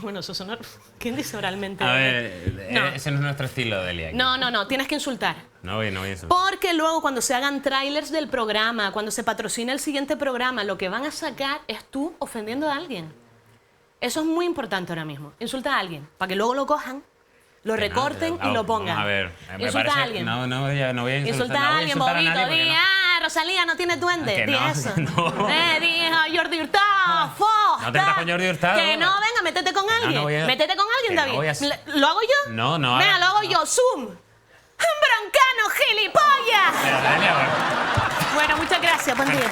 Bueno, eso sonó... ¿Quién dice oralmente? A ver, No. ese no es nuestro estilo, Delia. No, tienes que insultar. No voy a eso. Porque luego cuando se hagan trailers del programa, cuando se patrocine el siguiente programa, lo que van a sacar es tú ofendiendo a alguien. Eso es muy importante ahora mismo. Insulta a alguien, para que luego lo cojan, lo recorten y lo pongan. A ver, me Insulta parece... a alguien. No voy a insultar, Insulta no voy a alguien, insultar bobito. nadie porque Di, no. Rosalía no tiene duende. Que Di no, eso. que no. Di Jordi Hurtado. No te metas con Jordi Hurtado. Que no, venga, métete con alguien. no voy a- Métete con alguien, que David. no voy a- ¿Lo hago yo? No, no Venga, hagas- lo hago yo. Zoom. ¡Broncano, gilipollas! Pero, Delia, Bueno, muchas gracias. Buen día.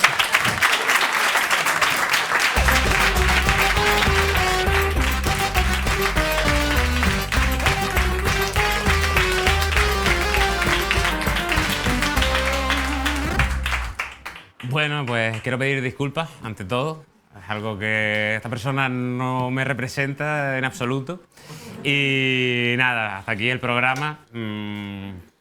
Bueno, pues quiero pedir disculpas, ante todo. Es algo que esta persona no me representa en absoluto. Y nada, hasta aquí el programa.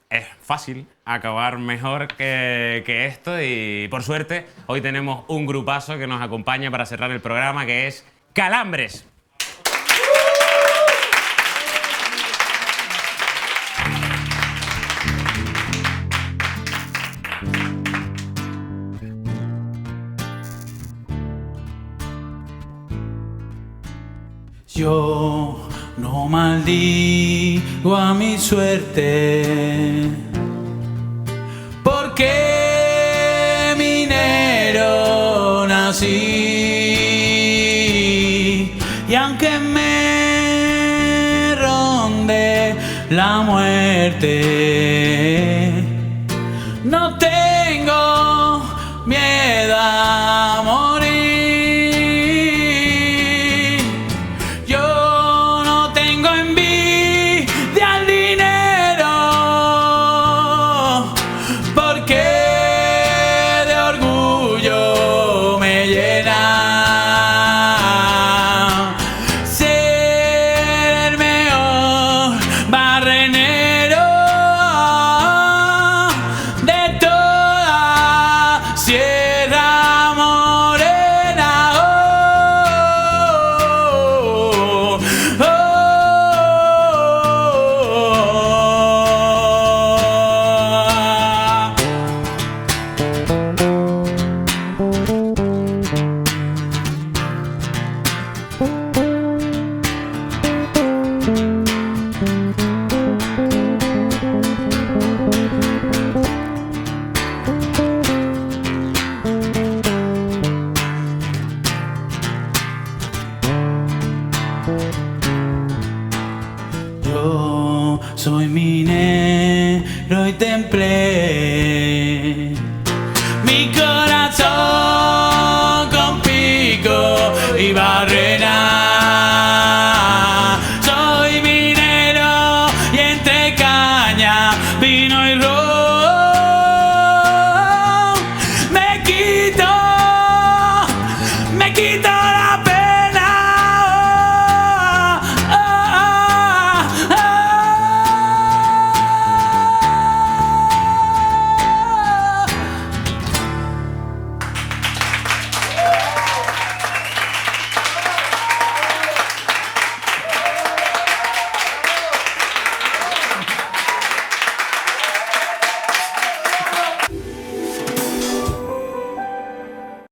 Es fácil acabar mejor que esto y por suerte hoy tenemos un grupazo que nos acompaña para cerrar el programa, que es Calambres. Yo no maldigo a mi suerte, porque minero nací, y aunque me ronde la muerte, no tengo miedo a morir. Yo no tengo envidia al dinero, porque de orgullo me llena ser el mejor barrenero de toda Sierra Morena. Oh, oh, Yo soy minero y templé mi corazón con pico y barrena. Soy minero y entre caña, vino y rojo.